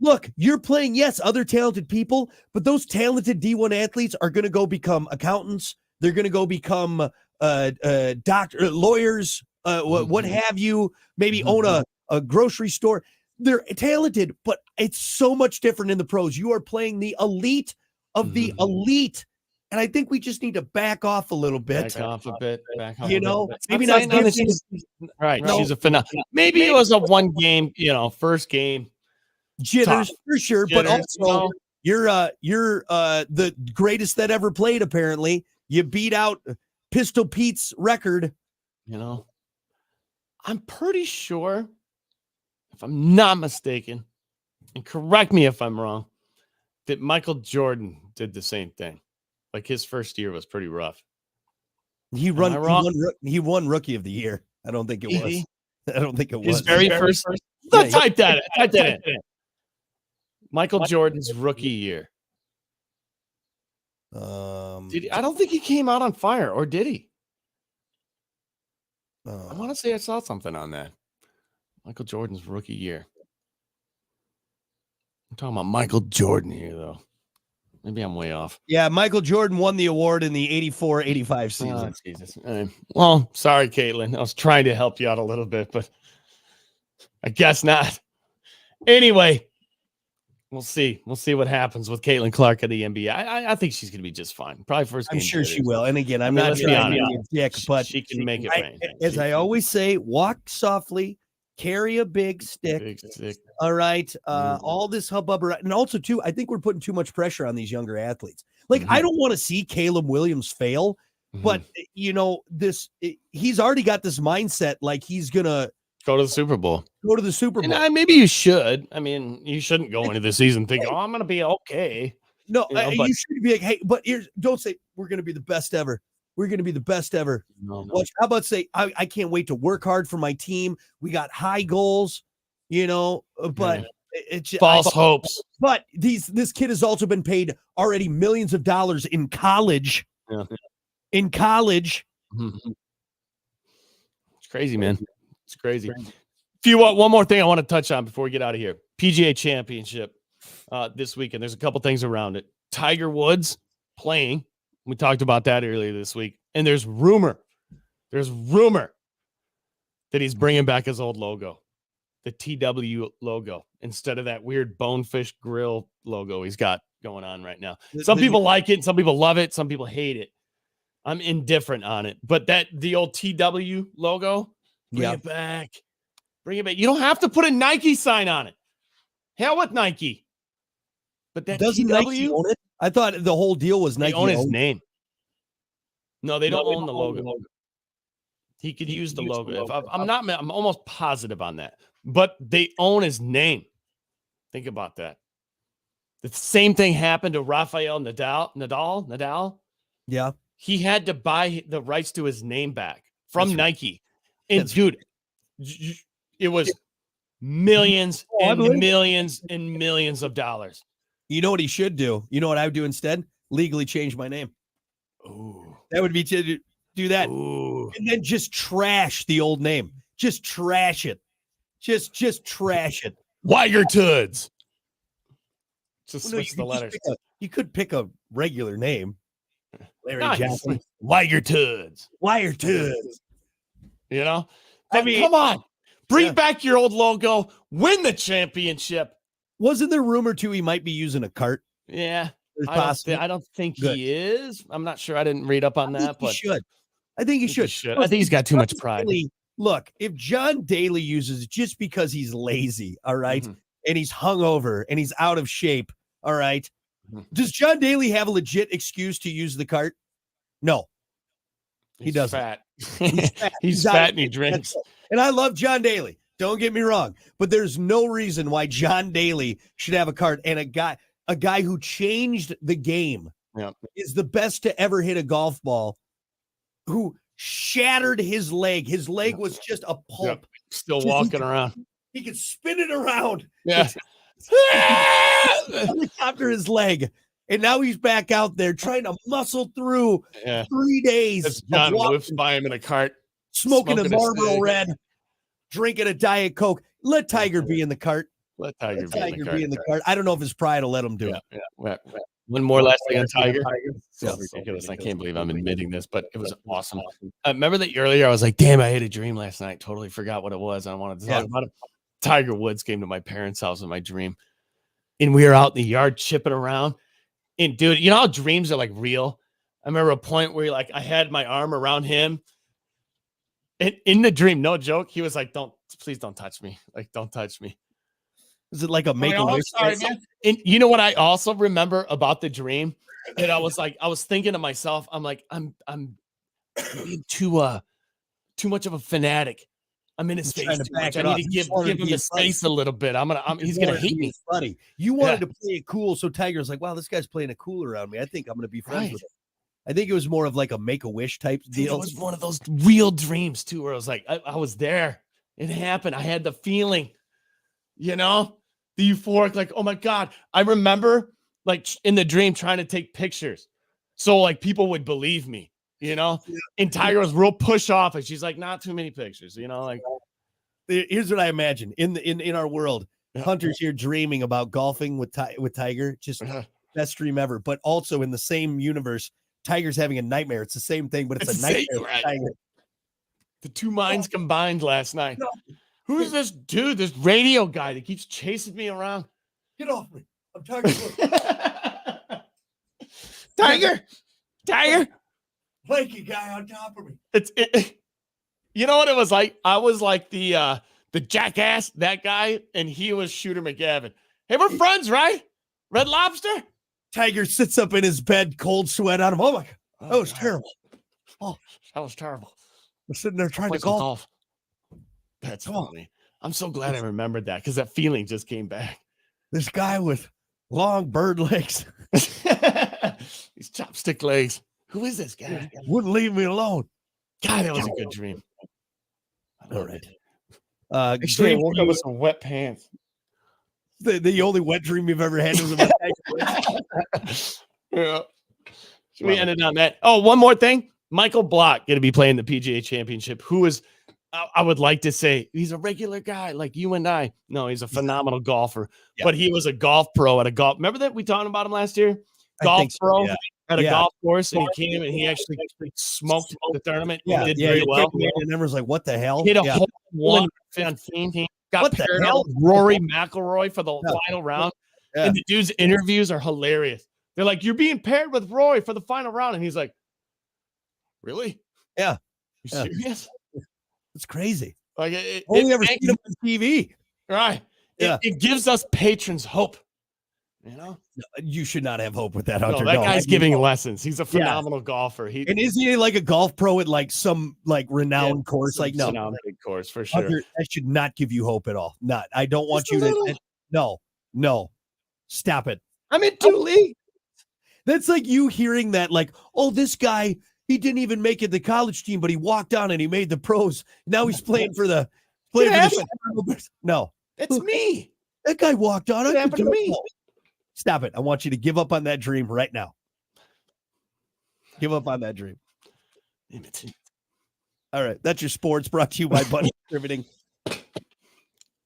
Look, you're playing, yes, other talented people, but those talented D1 athletes are going to go become accountants. They're going to go become lawyers, what have you, maybe own a grocery store. They're talented, but it's so much different in the pros. You are playing the elite of the elite. And I think we just need to back off a little bit. Back off a bit. Maybe not. Right. No. She's a phenomenal. Maybe it was a one game, first game. Jitters for sure. But also, you're the greatest that ever played, apparently. You beat out Pistol Pete's record. I'm pretty sure, if I'm not mistaken, and correct me if I'm wrong, that Michael Jordan did the same thing. Like his first year was pretty rough. He won Rookie of the Year. I don't think it was. I don't think it was. His very first. Type that in. Michael Jordan's rookie year. I don't think he came out on fire, or did he? I want to say I saw something on that. Michael Jordan's rookie year. I'm talking about Michael Jordan here, though. Maybe I'm way off. Yeah, Michael Jordan won the award in the 84-85 season. Oh, Jesus. Well, sorry, Caitlin. I was trying to help you out a little bit, but I guess not. Anyway, we'll see. We'll see what happens with Caitlin Clark at the NBA. I think she's going to be just fine. Probably first game. I'm sure she will. And again, I'm not trying to be a dick, but she can make it rain. As I always say, walk softly, carry a big stick. All right. All this hubbub. And also, too, I think we're putting too much pressure on these younger athletes. Like, I don't want to see Caleb Williams fail, but, he's already got this mindset like he's going to go to the Super Bowl. And maybe you should. I mean, you shouldn't go into the season thinking, I'm going to be okay. No, you should be like, hey, but don't say we're going to be the best ever. We're going to be the best ever. No. How about say, I can't wait to work hard for my team. We got high goals, but it's false hopes. But this kid has also been paid already millions of dollars in college. Yeah. In college. It's crazy, man. It's crazy. If you want one more thing I want to touch on before we get out of here. PGA Championship this weekend. There's a couple things around it. Tiger Woods playing. We talked about that earlier this week. And there's rumor that he's bringing back his old logo. the TW logo instead of that weird Bonefish Grill logo he's got going on right now. Some people like it, some people love it, some people hate it. I'm indifferent on it, but the old TW logo, bring it back. Bring it back. You don't have to put a Nike sign on it. Hell with Nike. But that doesn't TW, Nike own it? I thought the whole deal was Nike they own his name. No, they don't own the logo. He could use the logo. I'm almost positive on that. But they own his name. Think about that. The same thing happened to Rafael Nadal. Yeah. He had to buy the rights to his name back from Nike. And dude, it was millions and millions and millions of dollars. You know what he should do? You know what I would do instead? Legally change my name. Ooh. That would be to do that. Ooh. And then just trash the old name. Just trash it. Just trash it. Wire Toods. Just switch the letters. You could pick a regular name. Larry Johnson. Wire Toods. Wire Toods. You know? I mean, come on. Bring back your old logo. Win the championship. Wasn't there rumor too he might be using a cart? Yeah. I don't think he is. I'm not sure. I didn't read up on that, but he should. I think he should. I think he's got too much pride. Look, if John Daly uses it just because he's lazy, all right, and he's hungover and he's out of shape, all right, does John Daly have a legit excuse to use the cart? No, he doesn't. Fat. He's fat and he drinks. And I love John Daly. Don't get me wrong, but there's no reason why John Daly should have a cart. And a guy who changed the game is the best to ever hit a golf ball, who shattered his leg. His leg was just a pulp. Still walking around. He could spin it around. Yeah. Helicopter his leg. And now he's back out there trying to muscle through 3 days. As John whips by him in a cart. Smoking a Marlboro Red. Drinking a Diet Coke. Let Tiger be in the cart. Let Tiger be in the cart. I don't know if his pride will let him do it. Yeah. One more last thing on Tiger. So ridiculous. I can't believe I'm admitting this, but it was awesome. Remember that earlier I was like, damn, I had a dream last night. Totally forgot what it was. I wanted to talk about it. Tiger Woods came to my parents' house in my dream. And we were out in the yard chipping around. And dude, you know how dreams are like real? I remember a point where I had my arm around him. And in the dream, no joke, he was like, please don't touch me. Like, don't touch me. Is it like a make-a-wish? Sorry, man. And you know what I also remember about the dream? And I was thinking to myself, I'm like, I'm being too much of a fanatic. I'm in his face too much. I need to give him the space a little bit. He's gonna hate me. Funny. You wanted to play it cool, so Tiger's like, wow, this guy's playing it cool around me. I think I'm gonna be friends with him. I think it was more of like a make-a-wish type deal. It was one of those real dreams too, where I was like, I was there. It happened. I had the feeling, the euphoric, like, oh my God. I remember like in the dream trying to take pictures. So like people would believe me, and Tiger was real push off. And she's like, not too many pictures, like. Here's what I imagine in our world. Hunter's here dreaming about golfing with Tiger. Just best dream ever. But also in the same universe, Tiger's having a nightmare. It's the same thing, but it's a nightmare. Right. The two minds combined last night. No. Who's this dude, this radio guy that keeps chasing me around? Get off me. I'm Tiger. Tiger. Lanky guy on top of me. You know what it was like? I was like the jackass, that guy, and he was Shooter McGavin. Hey, we're friends, right? Red Lobster? Tiger sits up in his bed, cold sweat on him. Oh my God. That was terrible. Oh, that was terrible. We're sitting there trying to golf. That's funny. I'm so glad I remembered that because that feeling just came back. This guy with long bird legs. These chopstick legs. Who is this guy? Wouldn't leave me alone. God, that was a good dream. All right. I woke up with some wet pants. The only wet dream you've ever had was about Yeah. So we ended on that. Oh, one more thing. Michael Block going to be playing the PGA Championship. Who is, I would like to say, he's a regular guy like you and I. No, he's a phenomenal golfer. Yeah. But he was a golf pro at a golf. Remember that we talked about him last year? Golf pro at a golf course, and he came and he actually smoked the tournament. Yeah, he did very well. And everyone's like, "What the hell?" Hit a hole in one on 15. got What the paired hell? up with Rory McIlroy for the Yeah. final round. Yeah. And the dude's interviews are hilarious. They're like, "You're being paired with Rory for the final round," and he's like, "Really? Yeah. You Yeah. serious?" It's crazy. Like it Only ever makes- seen him on TV. right. Yeah. It gives us patrons hope. You know, You should not have hope with that, no, Hunter. that No, guy's I mean, giving lessons. He's a phenomenal golfer. And is he like a golf pro at like some like renowned course? some Like, no, renowned big course for sure. Hunter, that should not give you hope at all. Not. I don't want Just a you to. little. No. Stop it. I'm in two leagues. That's like you hearing that, like, oh, this guy, he didn't even make it the college team, but he walked on and he made the pros. Now he's playing for the Chicago Bears. No, It's me. that guy walked on. It happened to me. Stop it. I want you to give up on that dream right now. Give up on that dream. All right. That's your sports brought to you by Bud Distributing.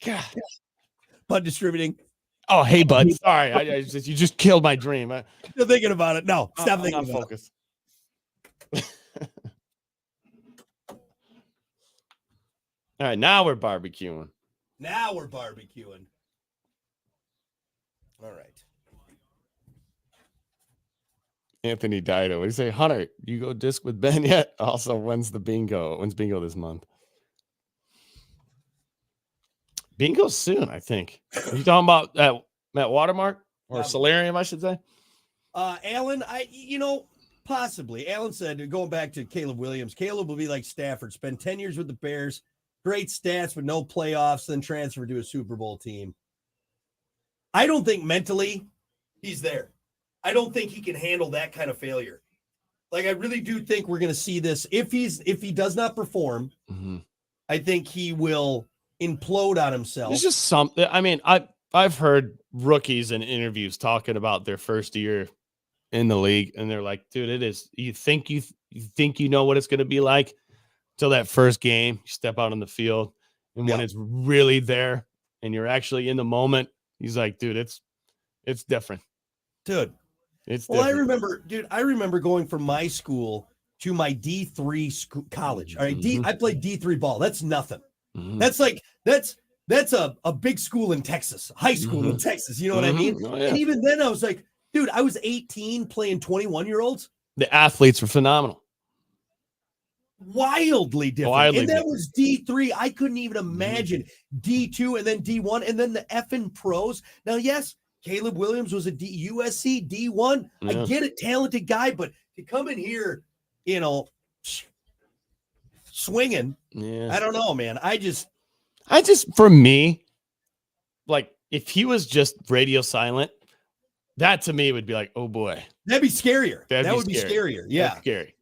God. Bud Distributing. Oh, hey, bud. Sorry, you just killed my dream. Still thinking about it. No, stop I'm thinking not about focused. All right, now we're barbecuing. it. Now we're barbecuing. All right. Anthony Dido. What do you say, Hunter? You go disc with Ben yet? Also, when's bingo this month? Bingo soon, I think. Are you talking about Matt Watermark or Solarium, I should say? Alan, possibly. Alan said, going back to Caleb Williams, Caleb will be like Stafford, spend 10 years with the Bears, great stats, but no playoffs, then transfer to a Super Bowl team. I don't think mentally he's there. I don't think he can handle that kind of failure. Like, I really do think we're going to see this. If he does not perform, I think he will implode on himself. It's just something. I mean, I've heard rookies in interviews talking about their first year in the league, and they're like, "Dude, it is. You think you know what it's going to be like till that first game. You step out on the field, and when it's really there, and you're actually in the moment." He's like, "Dude, it's different, dude." It's well, different. I remember going from my school to my D3 school, college. All right, I played D3 ball. That's nothing. That's like that's a big school in Texas, high school in Texas. You know what I mean? Oh, yeah. And even then, I was like, dude, I was 18 playing 21-year-olds. The athletes were phenomenal. Wildly different. And that was D3. I couldn't even imagine D2 and then D1 and then the effing pros. Now, yes, Caleb Williams was a USC D1. Yeah. I get it, talented guy, but to come in here, swinging, I don't know, man. I just, for me, like, if he was just radio silent, that to me would be like, oh boy, that'd be scarier. That would be scarier. Yeah. That's scary.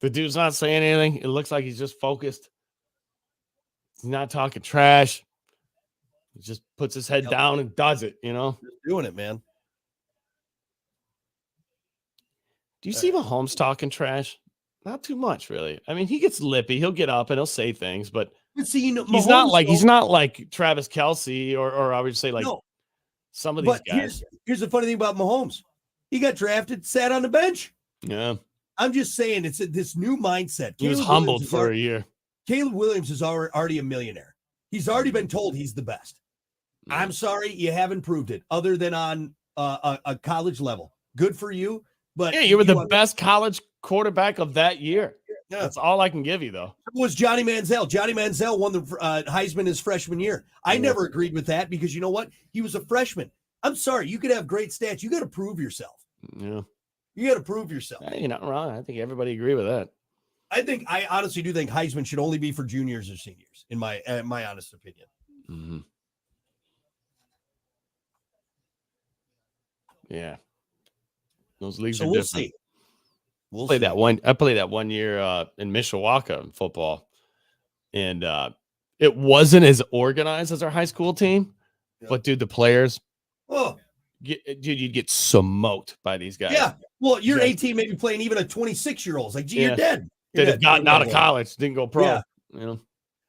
The dude's not saying anything. It looks like he's just focused. He's not talking trash. He just puts his head down and does it, Just doing it, man. Do you see Mahomes talking trash? Not too much, really. I mean, he gets lippy. He'll get up and he'll say things, but see, he's not like Travis Kelce or I would say like some of these guys. Here's the funny thing about Mahomes. He got drafted, sat on the bench. Yeah. I'm just saying it's this new mindset. He was humbled for a year. Caleb Williams is already a millionaire. He's already been told he's the best. Yeah. I'm sorry, you haven't proved it other than on a college level. Good for you. But yeah, you were the best college quarterback of that year. Yeah. That's all I can give you, though. It was Johnny Manziel. Johnny Manziel won the Heisman his freshman year. I never agreed with that because you know what? He was a freshman. I'm sorry. You could have great stats. You got to prove yourself. Yeah. You got to prove yourself. You're not wrong. I think everybody agree with that. I honestly do think Heisman should only be for juniors or seniors, in my honest opinion. Mm-hmm. Yeah. Those leagues are different. See. I played that one year in Mishawaka in football, and it wasn't as organized as our high school team, but dude, the players, you'd get smoked by these guys. Yeah, well, you're 18, maybe playing even a 26-year-old. Like, gee, you're dead. They'd have gotten out of college, didn't go pro. Yeah.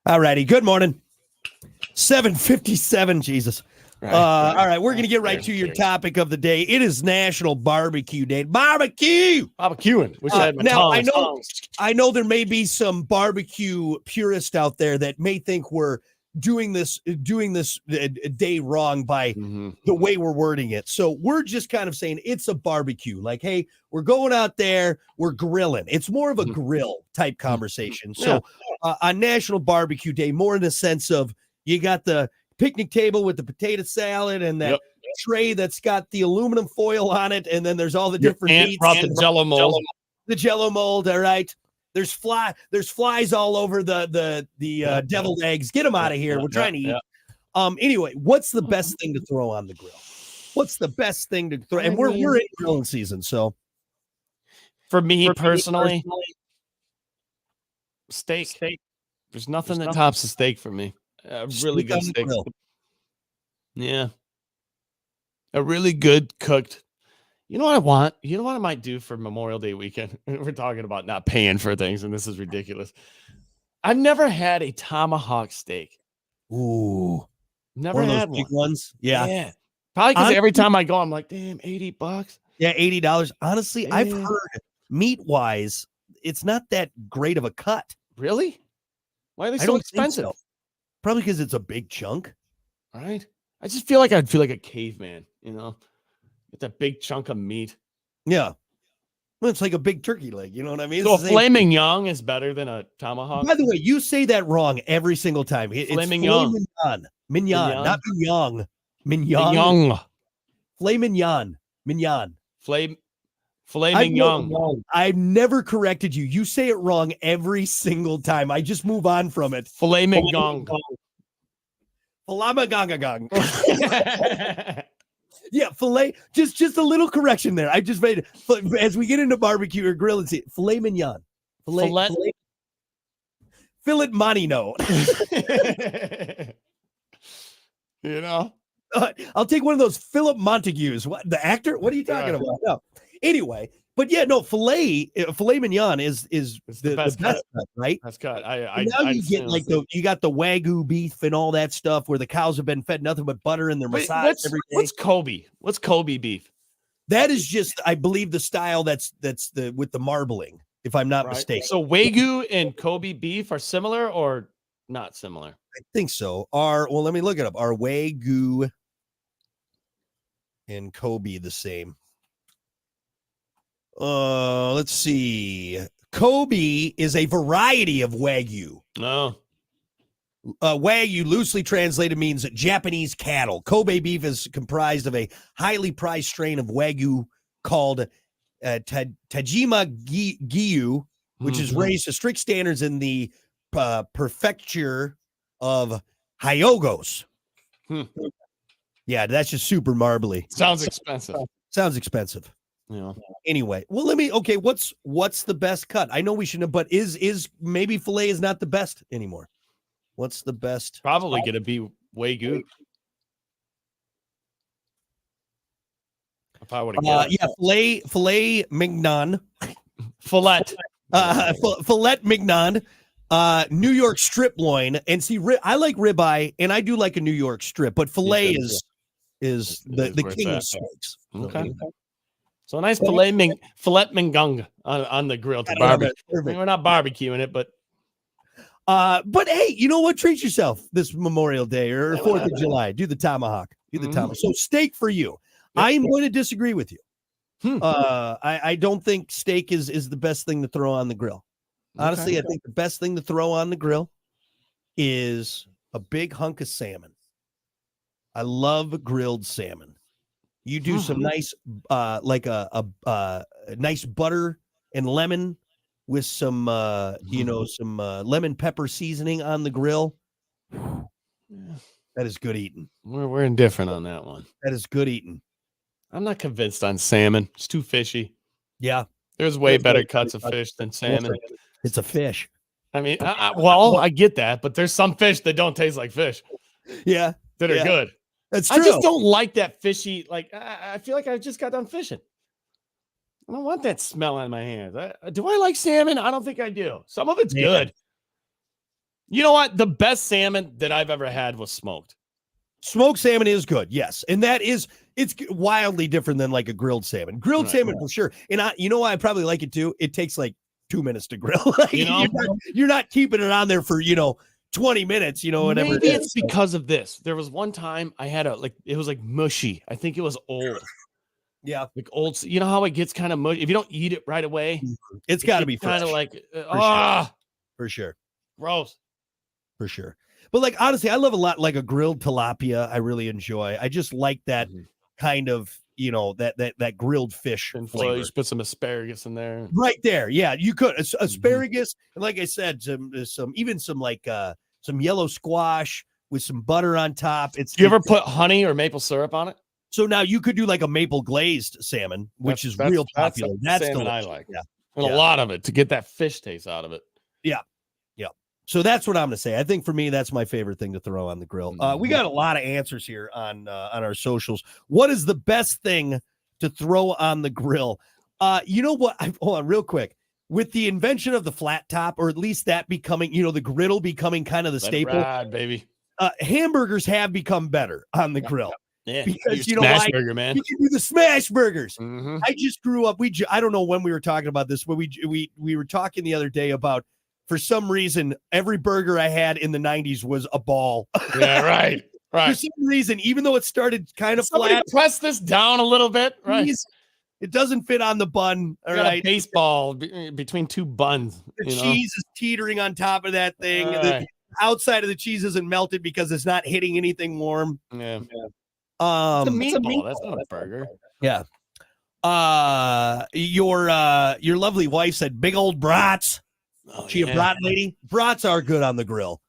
All righty. Good morning. 7:57. Jesus. Right. All right, we're going to get right to your topic of the day. It is National Barbecue Day. Barbecuing. Wish I had my tongs. I know there may be some barbecue purists out there that may think we're doing this day wrong by the way we're wording it. So we're just kind of saying it's a barbecue. Like, hey, we're going out there, we're grilling. It's more of a grill type conversation. So on National Barbecue Day, more in the sense of you got the picnic table with the potato salad and that tray that's got the aluminum foil on it, and then there's all the different meats. The Jello mold. The Jello mold, all right. There's flies all over the deviled eggs. Get them out of here. We're trying to eat. Anyway, what's the best thing to throw on the grill? What's the best thing to throw? And we're in grilling season, so for me personally, steak. There's nothing that tops a steak for me. A really good steak. Yeah. A really good cooked. You know what I want? You know what I might do for Memorial Day weekend? We're talking about not paying for things, and this is ridiculous. I've never had a tomahawk steak. Ooh. Never had big ones. Yeah. Probably because every time I go, I'm like, damn, $80. Yeah, $80. Honestly, I've heard meat-wise, it's not that great of a cut. Really? Why are they so expensive? So. Probably because it's a big chunk. Right? I just feel like I'd feel like a caveman, you know? It's a big chunk of meat. Yeah. Well, it's like a big turkey leg. You know what I mean? So a filet mignon is better than a tomahawk. By the way, you say that wrong every single time. Filet mignon. Mignon, not mignon. Mignon. Filet mignon. Mignon. Filet mignon. I've never corrected you. You say it wrong every single time. I just move on from it. Filet mignon. Filet. Yeah, filet. Just a little correction there. I just made it. As we get into barbecue or grill and see filet mignon. Filet manino. You know, I'll take one of those Philip Montagues. What, the actor? What are you talking about? No. Anyway, but yeah, no, filet mignon is the best cut, right? That's cut. Now you get like you got the Wagyu beef and all that stuff where the cows have been fed nothing but butter and they're massaged every day. What's Kobe? What's Kobe beef? That is just, I believe, the style that's the with the marbling, if I'm not mistaken. So Wagyu and Kobe beef are similar or not similar? I think so. Let me look it up. Are Wagyu and Kobe the same? Let's see. Kobe is a variety of Wagyu. No. Wagyu, loosely translated, means Japanese cattle. Kobe beef is comprised of a highly prized strain of Wagyu called Tajima Gyu, which is raised to strict standards in the prefecture of Hyogos. Yeah, that's just super marbly. Sounds expensive. Yeah. Anyway, well, what's the best cut? I know we shouldn't have, but is maybe filet is not the best anymore. What's the best? Probably going to be Wagyu. If I would have filet mignon. Filet mignon. New York strip loin. And see, I like ribeye, and I do like a New York strip, but filet is the king of steaks. Okay. So a nice filet mignon on the grill to barbecue. We're not barbecuing it, but hey, you know what? Treat yourself this Memorial Day or 4th of July. Do the tomahawk. So steak for you. I'm going to disagree with you. I don't think steak is the best thing to throw on the grill. Honestly, I think the best thing to throw on the grill is a big hunk of salmon. I love grilled salmon. You do some nice, like a nice butter and lemon with some, some lemon pepper seasoning on the grill. That is good eating. We're indifferent on that one. That is good eating. I'm not convinced on salmon. It's too fishy. Yeah. There's way better cuts of fish than salmon. It's a fish. I mean, I get that, but there's some fish that don't taste like fish. Yeah. That are good. That's true. I just don't like that fishy. Like, I feel like I just got done fishing. I don't want that smell on my hands. Do I like salmon? I don't think I do. Some of it's good. You know what? The best salmon that I've ever had was smoked. Smoked salmon is good, yes. And it's wildly different than like a grilled salmon. Grilled salmon for sure. And you know why I probably like it too? It takes like 2 minutes to grill. You're not keeping it on there for, 20 minutes, whatever. Maybe it's because of this. There was one time I had it was like mushy. I think it was old. Yeah. Like old. You know how it gets kind of mushy? If you don't eat it right away, it's got to be kind of fresh. like, For sure. Gross. For sure. But like, honestly, I love a lot like a grilled tilapia. I really enjoy. I just like that kind of, that grilled fish flavor. You put some asparagus in there. Right there. Yeah, you could. Asparagus. And like I said, some yellow squash with some butter on top. Do you ever put honey or maple syrup on it? So now you could do like a maple glazed salmon, which is real popular. That's salmon delicious. I like. Yeah. And a lot of it to get that fish taste out of it. Yeah. Yeah. So that's what I'm going to say. I think for me, that's my favorite thing to throw on the grill. We got a lot of answers here on our socials. What is the best thing to throw on the grill? You know what? Hold on real quick. With the invention of the flat top, or at least that becoming, the griddle becoming kind of the staple, baby. Hamburgers have become better on the grill. Yeah, because smash burger, man. You can do the smash burgers. Mm-hmm. I just grew up. I don't know when we were talking about this, but we were talking the other day about, for some reason, every burger I had in the 90s was a ball. Yeah, right. For some reason, even though it started kind of flat, press this down a little bit. Right. It doesn't fit on the bun. All right. A baseball between two buns. The cheese is teetering on top of that thing. The outside of the cheese isn't melted because it's not hitting anything warm. Yeah. It's a meatball. That's not a burger. Yeah. Your lovely wife said big old brats. Oh, she a brat lady? Brats are good on the grill.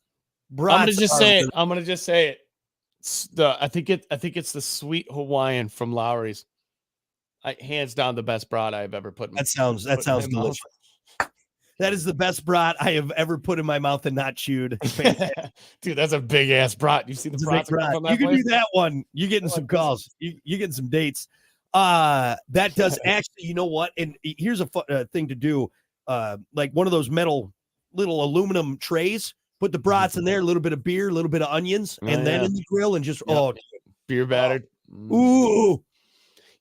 I'm gonna just say it. I think it's the sweet Hawaiian from Lowry's. Hands down the best brat I've ever put in. That sounds delicious. That is the best brat I have ever put in my mouth and not chewed. Dude, that's a big ass brat. You see the brats from that You can place? do that one. You're getting some calls. You're getting some dates. That does actually, you know what? And here's a thing to do. Like one of those metal little aluminum trays. Put the brats in there, a little bit of beer, a little bit of onions, and then in the grill and just beer battered. Ooh.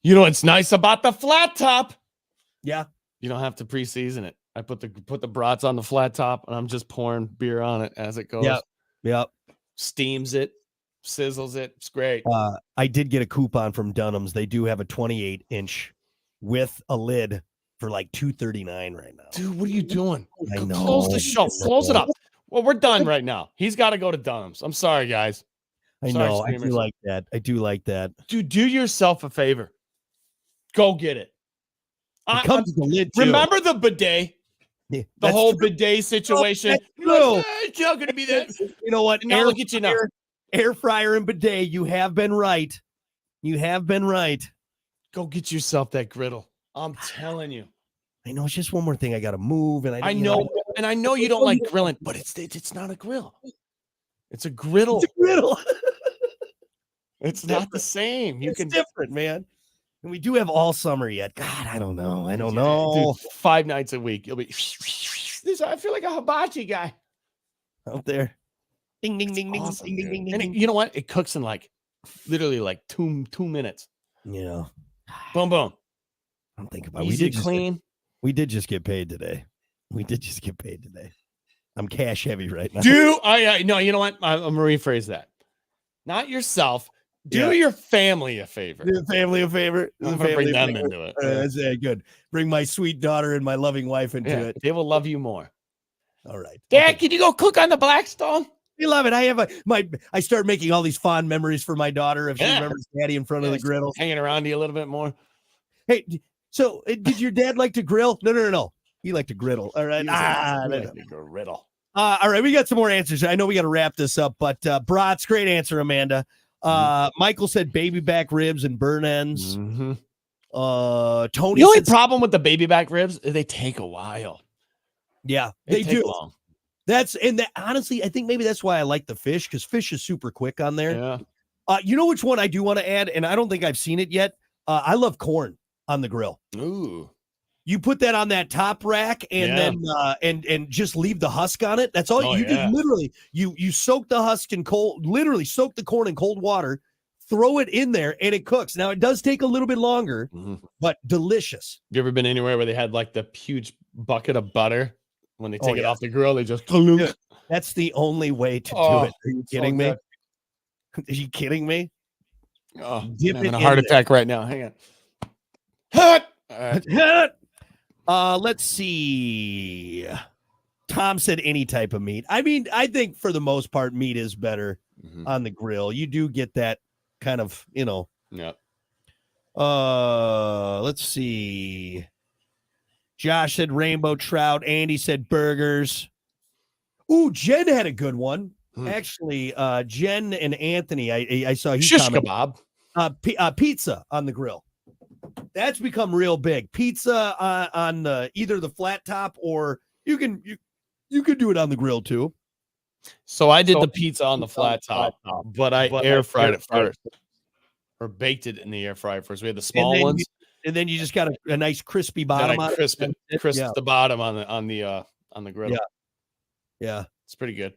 You know what's nice about the flat top? Yeah. You don't have to pre-season it. I put the brats on the flat top and I'm just pouring beer on it as it goes. Yep. Steams it, sizzles it. It's great. I did get a coupon from Dunham's. They do have a 28-inch with a lid for like $239 right now. Dude, what are you doing? I know. Close the show. Close it up. Well, we're done right now. He's got to go to Dunham's. I'm sorry, guys. I know. I do like that. Dude, do yourself a favor. Go get it. It comes with the lid too. Remember the bidet? Yeah, the whole bidet situation. It's not going to be that. You know what? Now look at you now. Air fryer and bidet. You have been right. Go get yourself that griddle. I'm telling you. I know. It's just one more thing I got to move, and I know you don't like grilling, but it's not a grill. It's a griddle. It's a griddle. It's not the same. It's different, man. And we do have all summer yet. God, I don't know. Dude, 5 nights a week. You'll be. I feel like a hibachi guy out there. Ding, ding, ding, awesome, ding, ding, ding, ding, and ding. You know what? It cooks in literally 2 minutes. Yeah. Boom, boom. I'm thinking about easy, clean. We did just get paid today. I'm cash heavy right now. No, you know what? I'm going to rephrase that. Not yourself. Do your family a favor. Do the family a favor. I'm going to bring them into it. That's good. Bring my sweet daughter and my loving wife into it. They will love you more. All right. Dad, can you go cook on the Blackstone? We love it. I start making all these fond memories for my daughter if she remembers Daddy in front of the griddle. Hanging around you a little bit more. Hey, so did your dad like to grill? No. He liked to griddle. All right. Griddle. All right. We got some more answers. I know we got to wrap this up, but brats, great answer, Amanda. Michael said baby back ribs and burn ends. Mm-hmm. Tony. The only problem with the baby back ribs is they take a while. Yeah, they do. Long. Honestly, I think maybe that's why I like the fish, because fish is super quick on there. Yeah. You know which one I do want to add, and I don't think I've seen it yet. I love corn on the grill. Ooh. You put that on that top rack and then and just leave the husk on it. That's all you just literally you soak the husk in soak the corn in cold water, throw it in there, and it cooks. Now it does take a little bit longer, but delicious. You ever been anywhere where they had like the huge bucket of butter? When they take it off the grill, they just That's the only way to do Oh, it. Are you so kidding me? good. Are you kidding me? Oh, I'm Dip having it a in heart there. attack right now. Hang on. Hut. All right. Let's see. Tom said any type of meat. I mean, I think for the most part, meat is better Mhm. on the grill. You do get that kind of, Yep. let's see. Josh said rainbow trout. Andy said burgers. Ooh, Jen had a good one. Hmm. Actually, Jen and Anthony, I saw he Shish commented. kebab. Pizza on the grill. That's become real big. Pizza on either the flat top or you can do it on the grill too. So I did the pizza on the flat top, but I air fried it first, or baked it in the air fryer first. We had the small ones, and then you just got a nice crispy bottom then I on crisp it. the bottom on the griddle. Yeah. It's pretty good.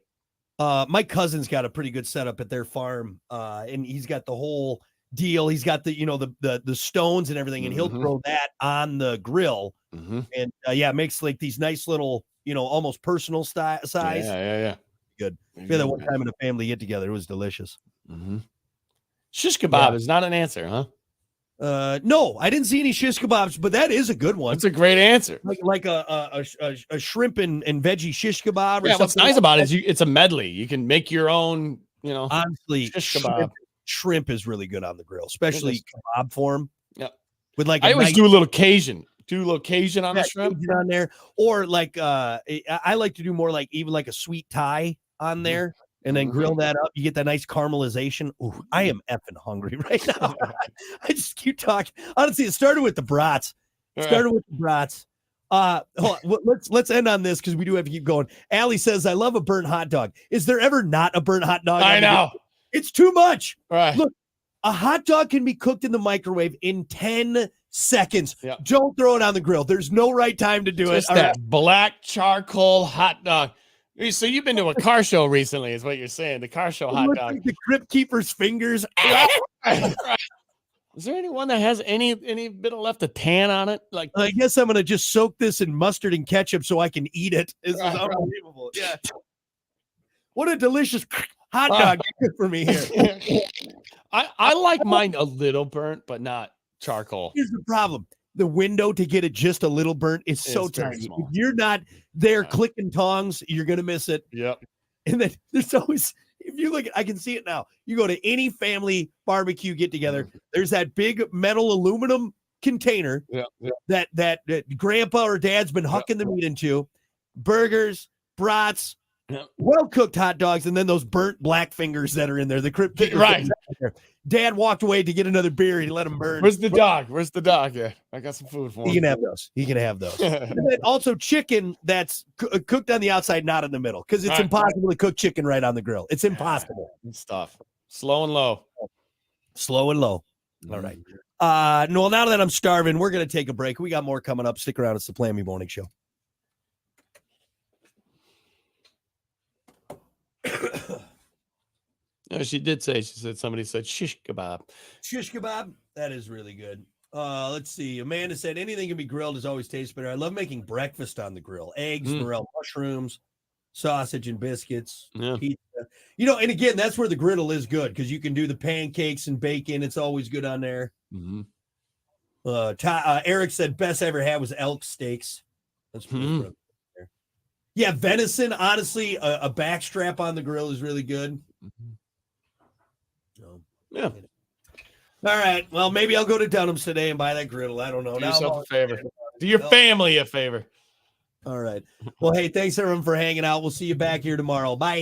My cousin's got a pretty good setup at their farm, and he's got the whole deal. He's got the stones and everything, and he'll throw that on the grill, and it makes like these nice little, almost personal size. Yeah. Good. We had that one time in a family get together. It was delicious. Shish kebab is not an answer, huh? No, I didn't see any shish kebabs, but that is a good one. That's a great answer. Like a shrimp and veggie shish kebab. Or Yeah, what's nice about it is it's a medley. You can make your own, honestly, shish kebab. Shrimp is really good on the grill, especially kebab form. Yep. With like I always do a little Cajun. Do a little Cajun on the shrimp on there, or like I like to do more like even like a sweet Thai on there, and then grill that up. You get that nice caramelization. Ooh, I am effing hungry right now. I just keep talking. Honestly, it started with the brats. Let's end on this because we do have to keep going. Allie says, "I love a burnt hot dog. Is there ever not a burnt hot dog?" I know. It's too much. Right. Look, a hot dog can be cooked in the microwave in 10 seconds. Yep. Don't throw it on the grill. There's no right time to do Just it. that black charcoal hot dog. So you've been to a car show recently, is what you're saying. The car show hot dog. Like the Crypt Keeper's fingers. Is there anyone that has any bit of left of tan on it? Like, I guess I'm gonna just soak this in mustard and ketchup so I can eat it. This is unbelievable. Yeah. What a delicious hot dog for me here. I like mine a little burnt, but not charcoal. Here's the problem. The window to get it just a little burnt is so tiny. If you're not there clicking tongs, you're going to miss it. Yep. And then there's always, if you look, I can see it now. You go to any family barbecue get together, there's that big metal aluminum container that grandpa or dad's been hucking the meat into, burgers, brats, well-cooked hot dogs, and then those burnt black fingers that are in there. The Crypt Keeper. Right. Dad walked away to get another beer. He let him burn. Where's the dog? Yeah, I got some food for him. He can have those. And then also chicken that's cooked on the outside, not in the middle, because it's impossible to cook chicken right on the grill. It's impossible. Good stuff. Slow and low. All right. No, now that I'm starving, we're going to take a break. We got more coming up. Stick around. It's the Plan Me Morning Show. No, she did say, somebody said shish kebab. Shish kebab, that is really good. Let's see. Amanda said anything can be grilled, is always tastes better. I love making breakfast on the grill. Eggs, morel mushrooms, sausage and biscuits, pizza. And again, that's where the griddle is good because you can do the pancakes and bacon. It's always good on there. Eric said best I ever had was elk steaks. That's pretty good. Yeah, venison, honestly, a backstrap on the grill is really good. Yeah. All right. Well, maybe I'll go to Dunham's today and buy that griddle. I don't know. Do yourself a favor. Do your family a favor. All right. Well, hey, thanks everyone for hanging out. We'll see you back here tomorrow. Bye.